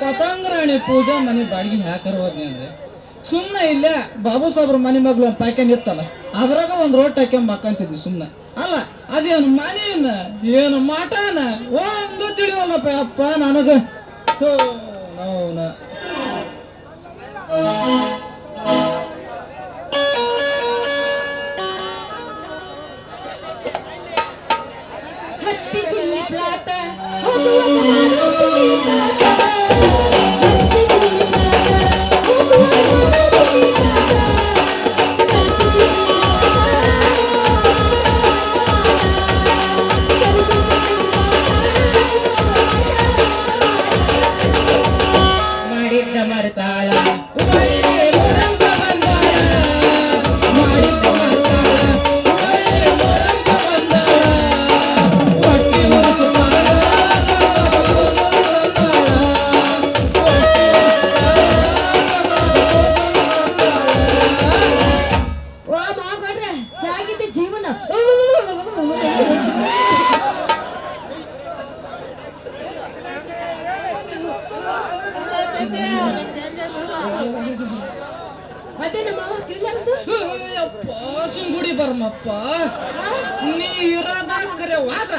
ಪತಂಗರಾಣಿ ಪೂಜಾ ಮನೆ ಬಾಡಿಗೆ ಹಾಕರ್ ಹೋದ್ನಿ ಅಂದ್ರೆ ಸುಮ್ಮನೆ ಇಲ್ಲೇ ಬಾಬು ಸಾಬ್ರ ಮನೆ ಮಗ್ಳು ಒಂದು ಪ್ಯಾಕೆನ್ ಇತ್ತಲ್ಲ ಅದ್ರಾಗ ಒಂದು ರೋಟ್ ಹಾಕ್ಯಂಬ ಹಾಕಂತಿದ್ವಿ ಸುಮ್ಮನೆ ಅಲ್ಲ ಅದೇನು ಮನೇನ ಏನು ಮಠನ ಒಂದು ತಿಳಿವಲ್ಲಪ್ಪ ಅಪ್ಪ ನನಗ ಅವನ ಹತ್ತಿ ಚಿಲ್ಲಿ ಪ್ಲಾಟ ಮಾಡಿದ್ದ ಮರ್ತಾಳ ಸುಂಗುಡಿ ಬರ್ಮಪ್ಪ ನೀ ಇರೋದ ಕರೆ ವಾದ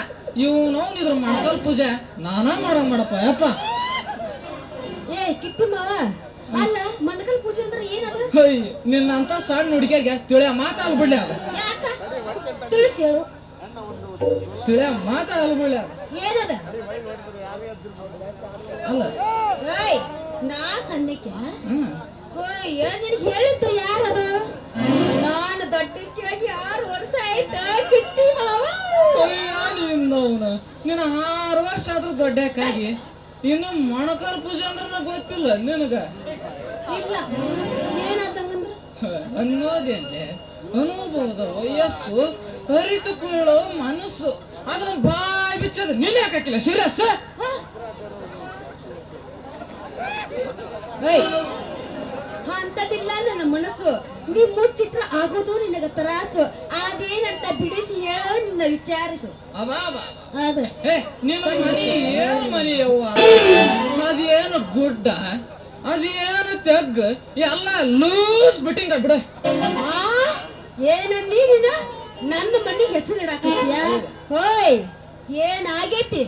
ಇವನು ಇದ್ರ ಮಾಡ್ಸಲ್ ಪೂಜೆ ನಾನಾ ಮಾಡಪ್ಪ ಯಪ್ಪ ಏ ಕಿಟ್ಟಿ ಮಾವ ಅಲ್ಲ ಮನಕಲ್ ಪೂಜೆ ಅಂದ್ರೆ ಏನದು ನಿನ್ನಂತ ಸಣ್ಣ ಹುಡುಗಿಗೆ ತಿಳಿಯ ಮಾತಾಡ್ಬಿಡ್ಲಿ ಅದ ಯಾಕ ತಿಳಿಸಿ ಹೇಳು ತಿಳಿಯ ಮಾತಾಡ್ಬಿಡ್ಲಿ ಅದ ಏನದ ಅಲ್ಲ ಏಯ್ ನಾ ಸಣ್ಣಕ್ಕೆ ಓಯ್ ನಿನಗೆ ಹೇಳಿದ್ದು ಯಾರದು ನಾನು ದೊಡ್ಡಕ್ಕಾಗಿ 6 ವರ್ಷ ಆಯ್ತು ಕಿಟ್ಟಿ ಮಾವ ನಿನ್ನವನು ನಿನ್ನ 6 ವರ್ಷ ಆದ್ರೂ ದೊಡ್ಡಕ್ಕಾಗಿ ಇನ್ನು ಮೊಣಕಾಲ್ ಪೂಜೆ ಅಂದ್ರೆ ಗೊತ್ತಿಲ್ಲ ನಿನಗ ಇಲ್ಲ ಏನಂತಂದ್ರೆ ಅನ್ನೋದೇನೆ ಅನುಭವದ ವಯಸ್ಸು ಅರಿತುಕೊಳ್ಳೋ ಮನಸ್ಸು ಅದನ್ನ ಬಾಯ್ ಬಿಚ್ಚದ ನೀನ್ ಯಾಕಿಲ್ಲ ಸೀರಿಯಸ್ ಅಂತದಿಲ್ಲ ನನ್ನ ಮನಸ್ಸು ನೀ ಮುಚ್ಚಿಟ್ರ ಆಗೋದು ನಿನಗ ತ್ರಾಸು ಅದೇನಂತ ಬಿಡಿಸಿ ಹೇಳೋ ನಿನ್ನ ವಿಚಾರಿಸು ಅದ ನಿನ್ನ ಮನಿ ಏನು ಮನಿ ಯವ್ವ ಅದೇನು ಗುಡ್ಡ ಅದೇನು ತೆಗ್ ಎಲ್ಲ ಲೂಸ್ ಬಿಟ್ಟಿಂಗ ಬಿಡ ಏನಂದಿ ನೀನ ನನ್ನ ಮನಿ ಹೆಸರು ಇಡಾಕತ್ತೀಯ ಹೋಯ್ ಏನಾಗೈತಿ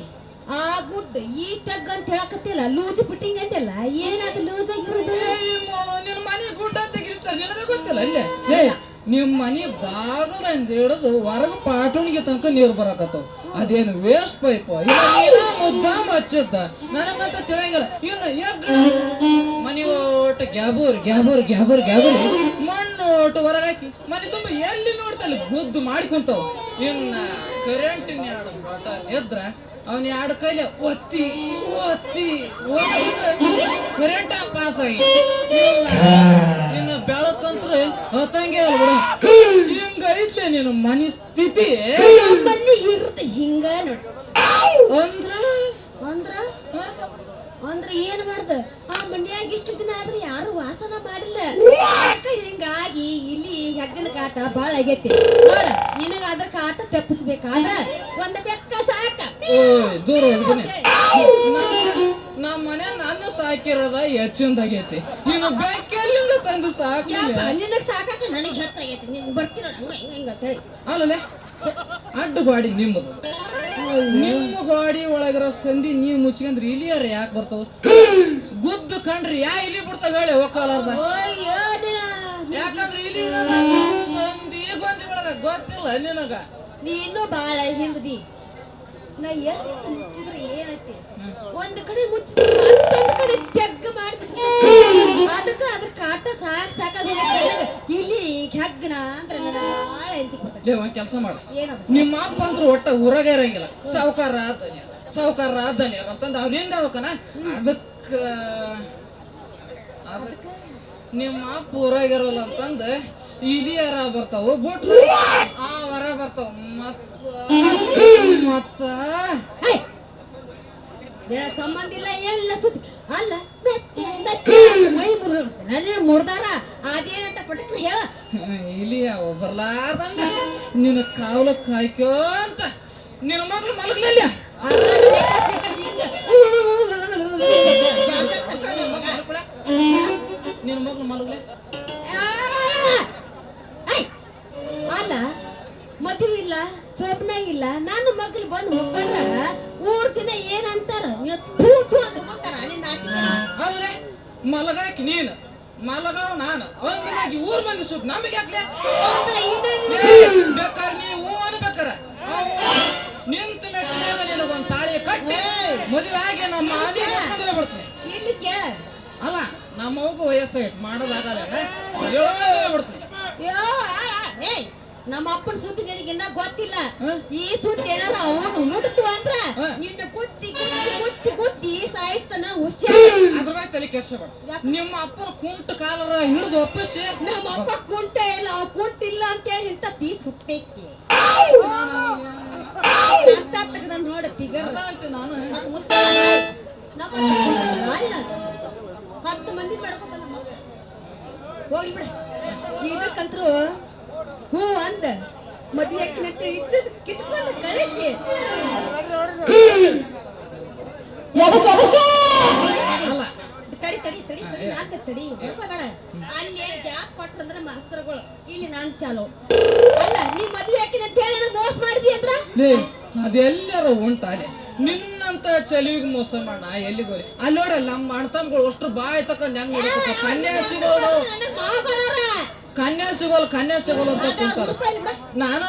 ಆ ಗುಡ್ ಈ ತೆಗ್ ಅಂತ ಹೇಳಕತ್ತಿಲ್ಲ ಲೂಜ್ ಬಿಟ್ಟಿಂಗ್ ಅಂತೆಲ್ಲ ಏನದು ಲೂಸ್ ಆಗಿರೋದು ನಿನ್ನ ಮನಿ ಗುಡ್ಡ ತೆಗಿರ್ಸ ನಿನಗ ಗೊತ್ತಿಲ್ಲ ಇಲ್ಲೇ ನಿಮ್ ಮನಿ ಬಾಗಲ ಅಂತ ಹಿಡಿದು ಹೊರಗ ಪಾಟುಣಿಗೆ ತನಕ ನೀರು ಬರಾಕತ್ತವ ಅದೇನು ವೇಸ್ಟ್ ಪೈಪ್ ಮುದ್ದಾಮ ಹಚ್ಚದ ನನಗಂತ ತಿಳಿಯಂಗಿಲ್ಲ ಇನ್ನು ಮನಿ ಓಟ ಗ್ಯಾಬೂರ್ ಮಣ್ಣು ಓಟ ಹೊರಗಾಕಿ ಮನೆ ತುಂಬ ಎಲ್ಲಿ ನೋಡ್ತಲ್ಲ ಗುದ್ದು ಮಾಡ್ಕೊಂತಾವ ಇನ್ನ ಕರೆಂಟಿನ ಎರಡು ಬಟನ್ ಎದ್ರ ಅವನ್ ಎರಡು ಕೈಲಿ ಒತ್ತಿ ಕರೆಂಟ್ ಪಾಸ್ ಆಗಿ ಇನ್ನು ಬೆಳಕಂತ್ರ ಹೊತ್ತಂಗೆ ಅಲ್ಲ ಬಿಡ ಹಿಂಗ ಐತ್ಲೆ ನೀನು ಮನಿ ಸ್ಥಿತಿ ಮನಿ ಇರುತ್ತೆ ಹಿಂಗ ನೋಡಿ ಅಂದ್ರ ಏನ್ ಮಾಡ್ದ ಆ ಮನ್ಯಾಗ ಇಷ್ಟು ದಿನ ಆದ್ರೆ ಯಾರು ವಾಸನ ಮಾಡಿಲ್ಲ ಹಿಂಗಾಗಿ ಇಲ್ಲಿ ಹೆಗ್ಗನ ಕಾಟ ಬಾಳ ಆಗೈತಿ ನೋಡ ನಿನಗ ಅದ್ರ ಕಾಟ ತಪ್ಪಿಸ್ಬೇಕಾದ್ರ ಒಂದ್ ಬೆಕ್ಕ ಸಾಕ ದೂರ ನಮ್ಮ ಮನೆ ನಾನು ಸಾಕಿರೋದ ಹೆಚ್ಚಿಂದಾಗೈತಿ ನೀನು ಬೆಕ್ಕೆಲ್ಲಿಂದ ತಂದು ಸಾಕಿ ನಿನಗ್ ಸಾಕಾಕ ನನಗ್ ಹೆಚ್ಚಾಗೈತಿ ನೀನ್ ಬರ್ತೀರ ಹಿಂಗ ಅಲ್ಲೇ ಅಡ್ಡ ಗಾಡಿ ನಿಮ್ಮದು ನಿಮ್ಮ ಗಾಡಿ ಒಳಗಿರೋ ಸಂಧಿ ನೀವು ಮುಚ್ಕೊಂಡ್ರಿ ಇಲಿಯಾರ ಯಾಕೆ ಬರ್ತಾವ ಗುದ್ದು ಕಂಡ್ರಿ ಇಲಿ ಬಿಡ್ತಾವ ಹೇಳಿ ಒಕ್ಕಲಾರ್ದ ಯಾಕಂದ್ರೆ ಇಲ್ಲಿ ಸಂಧಿ ಗೊಂದಿ ಒಳಗ ಗೊತ್ತಿಲ್ಲ ನಿನಗ ನೀನು ಬಾಳ ಹಿಂದಿ ನಾ ಎಷ್ಟು ಮುಚ್ಚಿದ್ರೆ ಏನೈತಿ ಒಂದ್ ಕಡೆ ಮುಚ್ಚಿದ್ರೆ ಮತ್ತೊಂದ್ ಕಡೆ ತೆಗ್ಗ ಮಾಡ್ತೀನಿ ಅದಕ್ಕ ಅದ್ರ ಕಾಟ ಸಾಕಾಗ ಇಲ್ಲಿ ಹೆಗ್ಗನ ಅಂದ್ರೆ ಬಾಳ ಎಂಚಿಕ್ ಬರ್ತದೆ ಒಂದ್ ಕೆಲಸ ಮಾಡ ನಿಮ್ಮ ಅಪ್ಪ ಅಂದ್ರು ಒಟ್ಟ ಊರಾಗ ಇರಂಗಿಲ್ಲ ಸಾವುಕಾರ ಆದನಿ ಅಂತಂದ ಅವ್ರಿಂದ ಅವಕನ ಅದಕ್ಕ ನಿಮ್ಮ ಅಪ್ಪ ಊರಾಗ ಇರೋಲ್ಲ ಅಂತಂದ ಇಲಿಯಾರ ಬರ್ತಾವ ಬಿಟ್ರು ಆ ಹೊರ ಬರ್ತಾವ ಮತ್ತ ಸಂಬಂಧ ಇಲ್ಲ ಎಲ್ಲ ಸುದ್ದಿ ಅಲ್ಲ ಮೈ ಮುರ್ದಾರ ಅದೇನಂತ ಪಟಕ್ನ ಹೇಳ ಇಲ್ಲಿ ಬರ್ಲಾರ್ದಂಗ ನಿನ್ನ ಕಾವಲ ಕಾಯ್ಕೋ ಅಂತ ನಿನ್ನ ಮಗಳು ಮಲಗ್ಲಿಲ್ಲ ಮೊದಲು ಮಲಗ್ಲೆ ಅಲ್ಲ ಮದುವೆ ಇಲ್ಲ ಸ್ವಪ್ನ ಇಲ್ಲ ನನ್ನ ಮಗಳು ಬಂದು ಮುಕ್ಕೊಂಡ್ರ ಊರ್ ಜನ ಏನಂತಾರ ಅಲ್ಲೇ ಮಲಗಾಕಿ ನೀನು ಮಲಗಾವ್ ನಾನು ಅಂಗಾಗಿ ಊರ್ ಮಂದಿ ಸುತ್ತ ನಮಗೆ ಯಾಕ್ಲೆ ಬೇಕಾರೆ ನೀವು ಅನ್ಬೇಕಾರ ನಿಂತ ಮೆಟ್ಟಿನಾಗ ನಿನಗೊಂದು ತಾಳಿ ಕಟ್ಟಿ ಮದುವೆ ಆಗಿ ನಮ್ಮ ಬಿಡ್ತೀನಿ ಇಲ್ಲಿ ಕೇಳ ಅಲ್ಲ ನಮ್ಮ ಮಗು ವಯಸ್ಸಾಗೈತಿ ಮಾಡೋದಾಗಲ್ಲ ಬಿಡ್ತೀನಿ ನಮ್ಮ ಅಪ್ಪನ ಸುದ್ದಿ ನಿನಗೆ ಇನ್ನ ಗೊತ್ತಿಲ್ಲ ಈ ಸುದ್ದಿ ಏನಾರ ಅವನು ಮುಟ್ತು ಅಂದ್ರ ನಿನ್ನ ಕುತ್ತಿ ಕುತ್ತಿ ಕುತ್ತಿ ಕುತ್ತಿ ಸಾಯಿಸ್ತಾನ ಹುಷಾರ್ ಅದ್ರ ಬಗ್ಗೆ ತಲೆ ಕೆಡ್ಸಬೇಡ ನಿಮ್ಮ ಅಪ್ಪನ ಕುಂಟ ಕಾಲರ ಹಿಡಿದು ಒಪ್ಪಿಸಿ ನಮ್ಮ ಅಪ್ಪ ಕುಂಟ ಇಲ್ಲ ಅವ್ ಕುಂಟಿಲ್ಲ ಅಂತ ಹೇಳಿ ಇಂತ ಪೀಸ್ ಹುಟ್ಟೈತಿ ತೆಗ್ದ ನೋಡ ಪಿಗರ್ ನಾನು ನಮ್ಮ 10 ಮಂದಿ ಮಾಡ್ಕೊಂಡ ನಮ್ಮ ಹೋಗ್ಲಿ ಬಿಡ ಇದಕ್ಕಂತ್ರು ಹೂ ಅಂದ ಮದುವೆ ಇದ್ದದ್ ಕಿತ್ಕೊಂಡು ಕಳಿಸಿ ತಡಿ ತಡಿ ತಡಿ ನಾಲ್ಕ ತಡಿ ಹೇಳ್ಕೋಬೇಡ ಅಲ್ಲಿ ಗ್ಯಾಪ್ ಕೊಟ್ರಂದ್ರ ಮಾಸ್ತರ್ಗಳು ಇಲ್ಲಿ ನಾನು ಚಾಲು ಅಲ್ಲ ನೀ ಮದುವೆ ಹಾಕಿನ ಅಂತ ಹೇಳಿ ಮೋಸ ಮಾಡಿದಿ ಅಂದ್ರ ಅದೆಲ್ಲರ ಉಂಟಾಲೆ ನಿನ್ನಂತ ಚಲಿಗೆ ಮೋಸ ಮಾಡ ಎಲ್ಲಿಗೋರಿ ಅಲ್ಲಿ ನೋಡಲ್ಲ ನಮ್ಮ ಅಣ್ತಮ್ಗಳು ಅಷ್ಟು ಬಾಯ್ ತಕೊಂಡ್ ಹೆಂಗ್ ನೋಡ್ಬೇಕು ಕನ್ಯಾ ಸಿಗೋಲ್ ಅಂತ ಕುಂತಾರ ನಾನು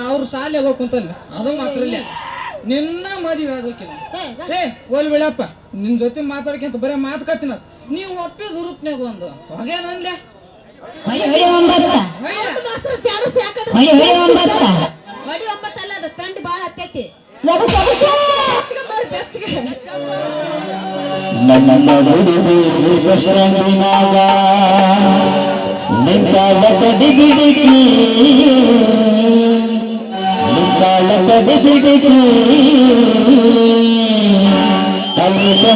ಅವ್ರ ಸಾಲಿ ಹೋಗಿ ಕುಂತಲ್ಲ ಅದು ಮಾತ್ರ ಇಲ್ಲ ನಿನ್ನ ಮದುವೆ ಆಗೋಕಿಲ್ಲ ಓಲ್ ಬಿಡಪ್ಪ ನಿನ್ ಜೊತೆ ಮಾತಾಡ್ಕೊಂತ ಬರೀ ಮಾತುಕತ್ತಿನ ನೀವು ಒಪ್ಪಿದ ಹುರುಪ್ನ್ಯಾಗ ಒಂದು ಹೊಗೇನಂದ್ಲೆ ಹೊಡಿ 9 ಅಲ್ಲ ಅದು ತಂಡ ಬಾಳ ಹತ್ತೈತಿ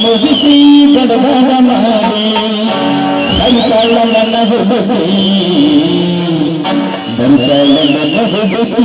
ಮುಗಿಸಿ ಗಡಬಡ ಮಾಡಿ ಬಂತಾಳ ನನ್ನ ಹುಡುಗಿ ಬಂತಾಳ ನನ್ನ ಹುಡುಗಿ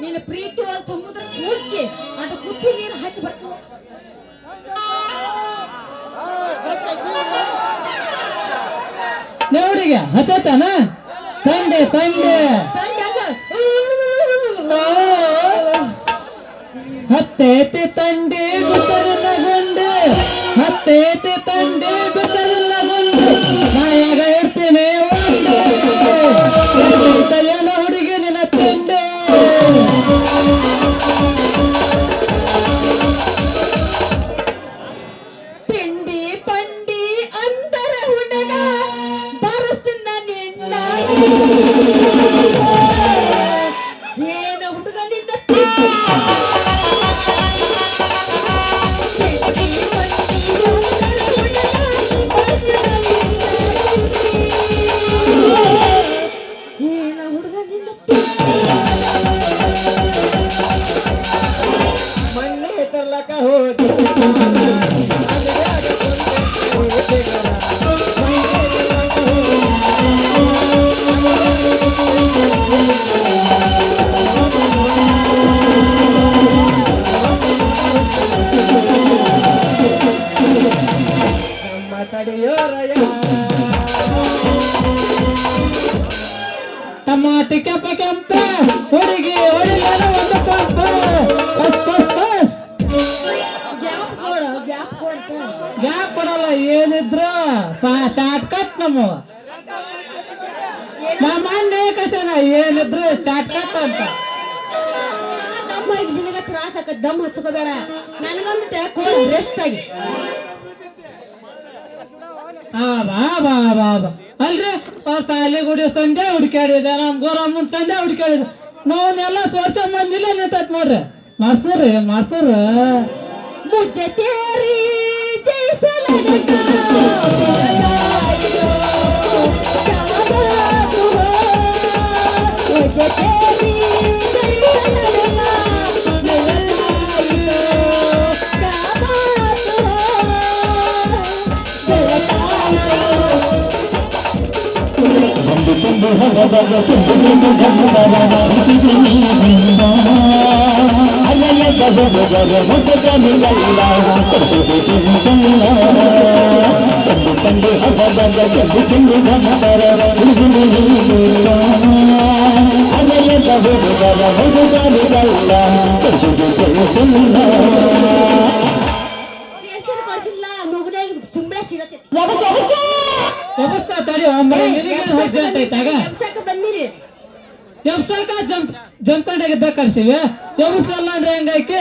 ನಿನ್ನ ಪ್ರೀತಿ ಒಂದು ಸಮುದ್ರ ಕೂಡ್ಕಿ ಅದು ಕುಪ್ಪಿ ನೀರು ಹಾಕಿ ಬರ್ತೀವಿ ನೆವಡಿಗೆ ಹತ್ತಾನ ತಂದೆ ತಂದೆ ಹತ್ತೇತಿ ತಂದೆ ಬಿತ್ತರನ ಗುಂಡೆ ಹತ್ತೇತಿ ತಂದೆ ಬಿತ್ತರನ ಗುಂಡೆ ನಾಯಾಗ ಇರ್ತೀನಿ ಒಂದೇ ಏನ ಹುಡುಗನಿಂದ ಏನ ಹುಡುಗನಿಂದ ಮಣ್ಣೆ ತರ್ಲಕ ಹೋಗಿ ನಮ್ಮ ತಡೆಯೋರಯ ಟಮಾಟಿ ಕೆಂಪ ಕೆಂಪ ಹುಡುಗಿ ಹೊಡಿಲಾರ ಒಂದು Pampa bus bus bus gap ಕೊಡು ಗ್ಯಾಪ್ ಕೊಡ್ತ ಗ್ಯಾಪ್ ಕೊಡಲ್ಲ ಏನಿದ್ರು ಶಾರ್ಟ್ ಕಟ್ ನಮ್ಮ ಅಣ್ಣ ಕಸನ ಏನಿದ್ರು ಶಾರ್ಟ್ ಕಟ್ ಅಂತ ದಮ್ ಹಾಕಿ ನಿನಗ ತ್ರಾಸ ಆಕತ್ ದಮ್ ಹಚ್ಕೋಬೇಡ ನನಗಂತ ಕೋಲ್ ರೆಸ್ಟ್ ಆಗಿ ಬಾ ಬಾ ಬಾ ಬಾ ಅಲ್ರಿ ಸಾಲಿ ಗುಡಿ ಸಂಜೆ ಹುಡ್ಕ್ಯಾಡಿದೆ ನಮ್ ಗೋರಮ್ಮನ್ ಸಂಜೆ ಹುಡ್ಕ್ಯಾಡಿದೆ ನಾವನ್ನೆಲ್ಲ ಸ್ವಚ್ಛ ಮಂದಿಲ್ಲ ನಿಂತತ್ ನೋಡ್ರಿ ಮೊಸರು ಮುಜ್ಜೆ ತೇರಿ ಜೈಸಲ ಸುಮ್ಮನೆ ಸಿಗತ್ತೆ ವ್ಯವಸ್ಥೆ ತಡಿ ಐತಾಗ ಬಂದಿರಿ ಎಬ್ಸಾಕ ಜಂಕೊಂಡಾಗಿದ್ದ ಕಳ್ಸಿವಿ ಎಬ್ಸಲ್ಲ ಅಂದ್ರೆ ಹೆಂಗಾಕಿ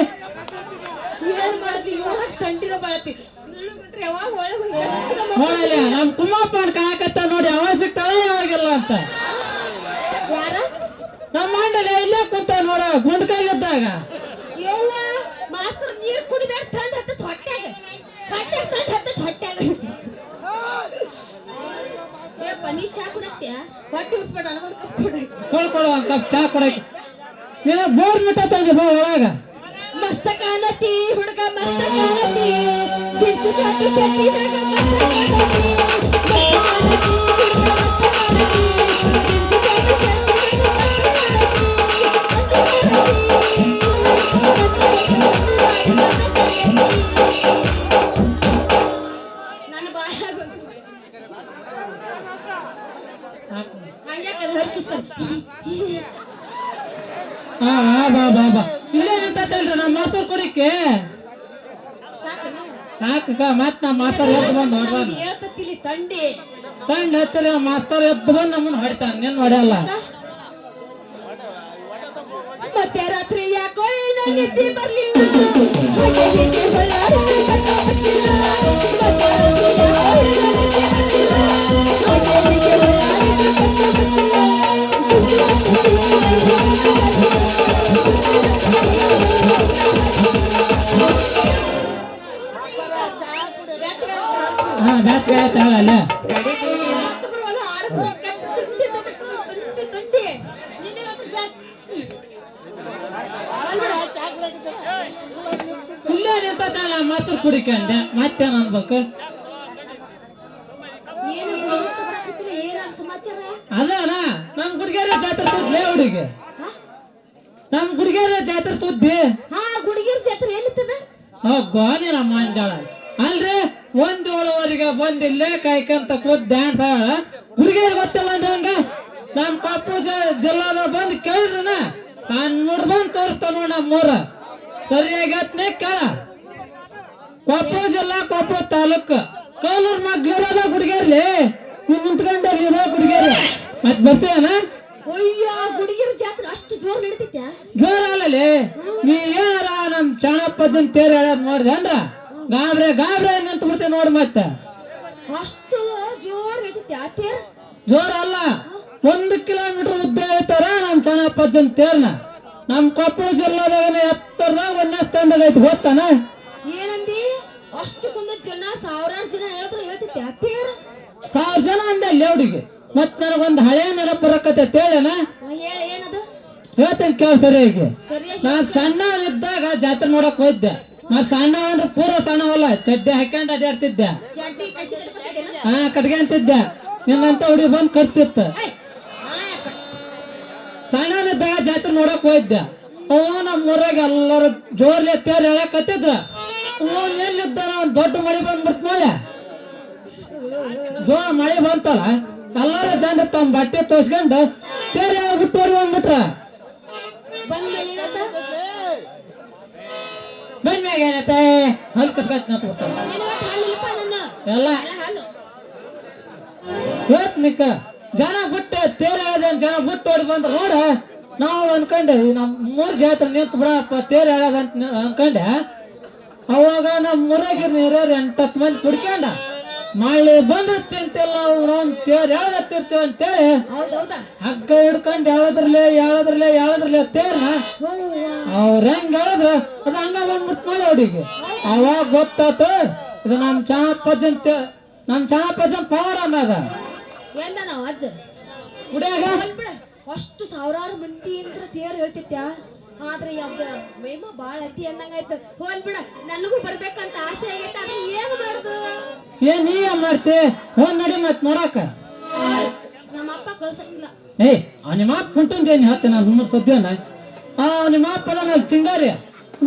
ಏನ್ ಮಾಡ್ತೀವಿ ತಂಡಿನ ಬಾಳ್ತಿ ಯಾವಾಗ ಒಳಗೆ ನೋಡಲ್ಲ ನಮ್ ಕುಮ್ಮಪ್ಪನ್ ಕಾಕತ್ತ ನೋಡಿ ಯಾವಾಗ ಸಿಗ್ತಾಳೆ ಯಾವಾಗಿಲ್ಲ ಅಂತ ಯಾರ ನಮ್ಮ ಮಂಡಲಿ ಇಲ್ಲೇ ಕುಂತ ನೋಡ ಗುಂಡ್ಕಾಗಿದ್ದಾಗ ಯವ್ವ ಮಾಸ್ತರ್ ನೀರ್ ಕುಡಿಬೇಡ ತಂದ್ ಹತ್ತತ್ ಹೊಟ್ಯಾಗ ತಂದ್ ಹತ್ತತ್ ಹೊಟ್ಯಾಗ ಏ ಪನಿ ಚಾ ಕುಡತ್ಯಾ ಹೊಟ್ಟೆ ಉರ್ಸ್ಬೇಡ ನನಗೊಂದು ಕಪ್ ಕೊಡ ಕೊಡು ಒಂದ್ ಕಪ್ ಚಾ ಕೊಡಕ್ಕೆ ನೀನು ಬೋರ್ ಮಿಠ ತಂದೆ ಬಾ ಒಳಗ ಮಸ್ತ ಕಾಣತಿ ಹುಡುಗ ಮಸ್ತ ಕಾಣತಿ ಜಿನ್ಸು ಜಾತಿ ಸೆಟ್ಟಿದಾಗ ಮಸ್ತ ಕಾಣತಿ ನನ್ನ ಬಾಯಾಗ ಹಂಗ್ಯಾಕ ಹರ್ಕಿಸ್ಬಾರ್ದು ಹಾ ಬಾ ಬಾ ಬಾ ಇಲ್ಲೇ ನಿಂತಲ್ರಿ ನಮ್ಮ ಮೊಸರು ಕುಡಿಕೆ ಸಾಕ ಮತ್ ನಮ್ಮ ಮಾಸ್ತರ್ ಎದ್ದು ಬಂದು ಹೊಡ್ದಾನ ಹೇಳ್ತಿಲ್ಲಿ ತಂಡಿ ತಂಡ ಹತ್ತಿರ ಮಾಸ್ತರ್ ಎದ್ದು ಬಂದು ನಮ್ಮನ್ನ ಹೊಡಿತಾನ ನಿನ್ ಹೊಡೆಯಲ್ಲ ಮತ್ತೆ ರಾತ್ರಿ ಯಾಕೋ ಏನೋ ನಿದ್ದೆ ಬರ್ಲಿಲ್ಲ ಹಾ ಬ್ಯಾಸ್ಗೆ ಆಯ್ತಾಳಲ್ಲ ಇಲ್ಲೇ ನಿಂತಾಳ ಮೊಸರು ಕುಡಿಕಂಡೆ ಮತ್ತೇನ್ ಅನ್ಬೇಕು ಅದಲ್ಲ ನಮ್ ಗುಡಿಗೆರೆ ಜಾತ್ರೆ ಸುದ್ದಿ ಹುಡುಗಿ ನಮ್ ಗುಡಿಗೆರೆ ಜಾತ್ರೆ ಸುದ್ದಿ ಹಾ ಗುಡಿಗಿರ್ ಜಾತ್ರೆ ಎಲ್ಲಿತ್ತದ ಗೋನಿ ನಮ್ಮ ಅಂಜಾಳ ಅಲ್ರಿ 1:07 ಬಂದಿಲ್ಲೇ ಕಾಯ್ಕಂತ ಕೂತ್ ಡ್ಯಾನ್ಸ್ ಆಳ ಹುಡುಗಿಯರ್ ಗೊತ್ತಿಲ್ಲ ಅಂದ್ರೆ ಹಂಗ ನಮ್ ಕೊಪ್ಪಳ ಜಿಲ್ಲಾದ ಬಂದ್ ಕೇಳಿದ್ರನ ಸಣ್ಣ ಬಂದ್ ತೋರಿಸ್ತಾವ ನೋಡ್ ನಮ್ಮೂರ ಸರಿಯಾಗಿ ಹತ್ನೇ ಕೇಳ ಕೊಪ್ಪಳ ಜಿಲ್ಲಾ ಕೊಪ್ಪಳ ತಾಲೂಕ್ ಕೋಲೂರ್ ಮಗ್ಳರದ ಹುಡುಗಿಯರ್ಲಿ ನೀವ್ ನಿಂತ್ಕೊಂಡಲ್ಲಿ ಹುಡುಗಿಯರು ಮತ್ ಬರ್ತೀಯನ ಅಯ್ಯ ಗುಡಿಗಿರ್ ಜಾತ್ರೆ ಅಷ್ಟು ಜೋರ್ ನಡೀತೈತ್ಯಾ ಜೋರ ಅಲ್ಲಲ್ಲಿ ನೀ ಏನಾರ ನಮ್ ಚಾಣಪ್ಪಜನ್ ತೇರ್ ಹೇಳದ್ ನೋಡ್ದೆ ಅಂದ್ರ ಗಾಬ್ರೆ ನಿಂತ ಬಿಡ್ತೇವೆ ನೋಡ್ ಮತ್ತೆ ಅಷ್ಟು ಜೋರ್ ನಡೀತೈತ್ಯಾ ತೇರ್ ಜೋರ ಅಲ್ಲ 1 ಕಿಲೋಮೀಟರ್ ಉದ್ದ ಹೇಳ್ತಾರ ನಮ್ ಚನ್ನಪ್ಪಜ್ಜನ್ ತೇರ್ನ. ನಮ್ ಕೊಪ್ಪಳ ಜಿಲ್ಲಾದಾಗ ಎತ್ತರದಾಗ 1ನೇ ಸ್ಥಾನದಾಗ ಐತಿ ಗೊತ್ತಾನ? ಏನಂದಿ? ಅಷ್ಟಕ್ಕೊಂದು ಜನ ಸಾವಿರಾರು ಜನ ಹೇಳಿದ್ರು ಹೇಳ್ತಿದ್ದೆ ಅತ್ತೇರ 1000 ಜನ ಅಂದೆ ಲೇವಡಿಗೆ. ಮತ್ ನನಗೊಂದು ಹಳೆ ನೆನಪು ಬರಕತ್ತೆ ತೇಳೇನ ಹೇಳಿ ಏನದು? ಹೇಳ್ತೇನೆ ಕೇಳ ಸರಿಯಾಗಿ. ಸರಿಯಾಗಿ ನಾನ್ ಸಣ್ಣವನಿದ್ದಾಗ ಜಾತ್ರೆ ನೋಡಕ್ ಹೋಯ್ದೆ. ನಾನ್ ಸಣ್ಣವ ಅಂದ್ರೆ ಪೂರ್ವ ಸಣ್ಣವಲ್ಲ, ಚಡ್ಡಿ ಹಾಕ್ಯಂಡ್ ಅಡ್ಡಾಡ್ತಿದ್ದೆ. ಚಡ್ಡಿ ಕಸಿ ಕಟ್ಕೊತಿದ್ದೇನ? ಹಾ ಕಟ್ಕೊಂತಿದ್ದೆ. ನಿನ್ನಂತ ಹುಡುಗಿ ಬಂದ್ ಕಟ್ತಿತ್ತ. ಸಣ್ಣವನಿದ್ದಾಗ ಜಾತ್ರೆ ನೋಡಕ್ ಹೋಯ್ದೆ. ಅವ ನಮ್ಮ ಊರಾಗ ಎಲ್ಲರೂ ಜೋರ್ಲೆ ತೇರ್ ಹೇಳಕತ್ತಿದ್ರ. ಅವನ್ ಎಲ್ಲಿದ್ದ ಒಂದ್ ದೊಡ್ಡ ಮಳೆ ಬಂದ್ಬಿಡ್ತ ನೋಡ. ಜೋರ ಮಳೆ ಬಂತಲ್ಲ, ಎಲ್ಲಾರು ಜನ ತಮ್ಮ ಬಟ್ಟೆ ತೋರ್ಸ್ಕೊಂಡು ತೇರ್ ಹೇಳ್ಬಿಟ್ಟು ಓಡಿ ಬಂದ್ಬಿಟ್ರ. ಬಂದ್ಮೇಲೆ ಏನಂತ? ಬಂದ್ಮ್ಯಾಗ ಏನೈತೆ ಹಲ್ ಕಸ್ಕತ್ ನತ್ ಬಿಡ್ತಾರ ನಿನಗ ಹಾಲಿಲ್ಲಪ್ಪ ನನ್ನ ಎಲ್ಲ ಹಾಲು ಇವತ್ ನಿಕ್ಕ ಜನ ಬಿಟ್ಟು ತೇರ್ ಹೇಳದ ಜನ ಬಿಟ್ಟು ಓಡಿ ಬಂದ್ರ ನೋಡ. ನಾವು ಅನ್ಕೊಂಡೆ ನಮ್ 3 ಜಾತ್ರೆ ನಿಂತು ಬಿಡಪ್ಪ ತೇರ್ ಹೇಳದಂತ ಅನ್ಕೊಂಡೆ. ಅವಾಗ ನಮ್ಮ ಊರಾಗಿರ್ ನೀರೋರು 8-10 ಮಂದಿ ಕುಡ್ಕೊಂಡ ಮಳೆ ಬಂದ ಚಿಂತೆಲ್ಲ ನಾವು ತೇರ್ ಹೇಳತ್ತಿರ್ತೀವಿ ಅಂತೇಳಿ ಹೌದೌದಾ? ಹಗ್ಗ ಹಿಡ್ಕೊಂಡು ಹೇಳದ್ರಲ್ಲೇ ತೇರ್ನ ಅವ್ರ ಹೆಂಗ್ ಹೇಳಿದ್ರ ಅದ ಹಂಗ ಬಂದ್ಬಿಟ್ಟು ಮಳೆ ಹುಡುಗಿ. ಅವಾಗ ಗೊತ್ತಾತ ಇದು ನಮ್ ಚಾಣಪ್ಪಜ್ಜನ್ ಪವರ್ ಅನ್ನದ. ಎಂದ ನಾವು ಅಜ್ಜ ಹುಡ್ಯಾಗ ಬಿಡ ಅಷ್ಟು ಸಾವಿರಾರು ಮಂದಿ ಅಂತ ತೇರ್ ಹೇಳ್ತಿತ್ಯಾ. ಆದ್ರೆ ಮೇಮ ಬಾಳ ಅತಿ ಅಂದಂಗಾಯ್ತು. ಹೋಲ್ ಬಿಡ, ನನಗೂ ಬರ್ಬೇಕಂತ ಆಸೆ ಆಗೈತೆ. ಆದ್ರೆ ಏನ್ ಮಾಡುದು? ಏನ್ ನೀ ಏನ್ ಮಾಡ್ತಿ? ಹೋಗ್ ನಡಿ ಮತ್ ನೋಡಾಕ. ನಮ್ಮ ಅಪ್ಪ ಕಳ್ಸಂಗಿಲ್ಲ. ಏಯ್ ನಿಮ್ಮ ಅಪ್ಪ ಕುಂಟುಂದೇನಿ ಹತ್ತೆ ನಾನು ಸುಮ್ಮನೆ ಸದ್ಯನ. ನಿಮ್ಮ ಅಪ್ಪ ನಾನು ಚಿಂಗಾರಿ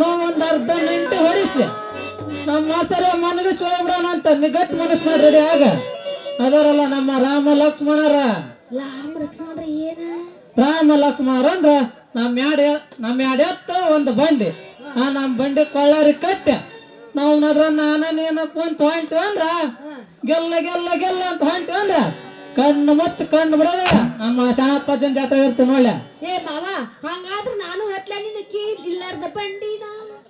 ನಾವು ಒಂದ್ ಅರ್ಧ ಗಂಟೆ ಹೊಡಿಸಿ ನಮ್ಮ ಮಾತರ ಮನೆಗೆ ಚೋಬಿಡೋಣ ಅಂತ ನಿಗಟ್ ಮನಸ್ ಮಾಡ್ರಿ. ಆಗ ಅದರಲ್ಲ ನಮ್ಮ ರಾಮ ಲಕ್ಷ್ಮಣರ. ರಾಮ ಲಕ್ಷ್ಮಣರ ಅಂದ್ರ ನಮ್ಮ ಎತ್ತ ಒಂದು ಬಂಡಿ. ನಮ್ ಬಂಡಿ ಕೊಳ್ಳಾರಿ ಕಟ್ಟೆ ನಾವು ನಾನ ನೀನ ಕುಂತ ಹೊಂಟಿವಿ ಅಂದ್ರ ಗೆಲ್ಲ ಅಂತ ಹೊಂಟಿವಿ ಅಂದ್ರ ಕಣ್ಣು ಮುಚ್ಚ ಕಣ್ಣು ಬಿಡೋದ ನಮ್ಮ ಶರಣಪ್ಪಜ್ಜನ ಜಾತ್ರೆ ಇರ್ತೀವಿ ನೋಡ್ಯ. ಏ ಮಾವ, ಹಂಗಾದ್ರ ನಾನು ಹತ್ಲ ನಿನ್ನ ಇಲ್ಲಾರ್ದ ಬಂಡಿನ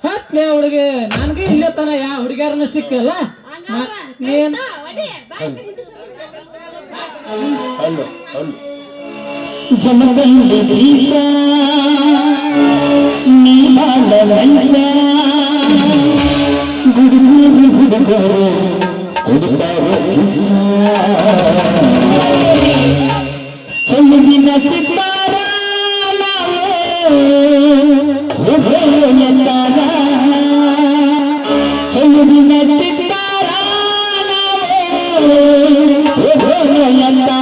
ಹತ್ಲೆ ಹುಡುಗಿ ನನ್ಗೆ ಇಲ್ಲೇ ತನ ಯಾವ ಹುಡುಗಿಯಾರನ್ನ ಸಿಕ್ಕಿಲ್ಲ. ನೀನ್ ಜನದಲ್ಲಿ ಬೀಸ ನೀ ಬಾಳ ವಯಸ್ಸ ಗುಡುಗೂರು ಹುಡುಗರು ಹುಡುಗಾರು ಕಿಸ್ಸ ಚೆಲುವಿನ ಚಿತ್ತಾರ ಎಲ್ಲಾರ ಚೆಲುವಿನ ಚಿತ್ತಾರ ಎಲ್ಲಾರ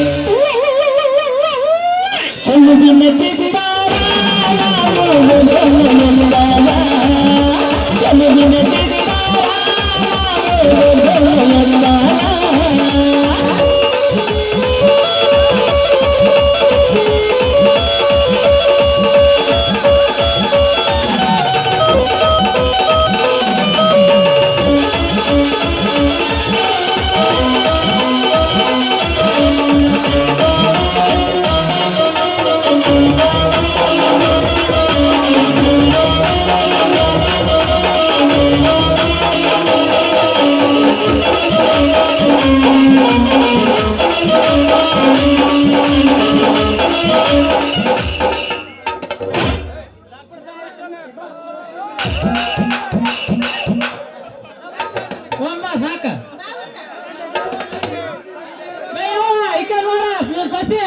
ಚೆಲುವಿನ ಚಿತ್ತಾರ ಚೆಲುವಿನ ಸಾಕ ಈಕ ನೋಡ ಸಸಿ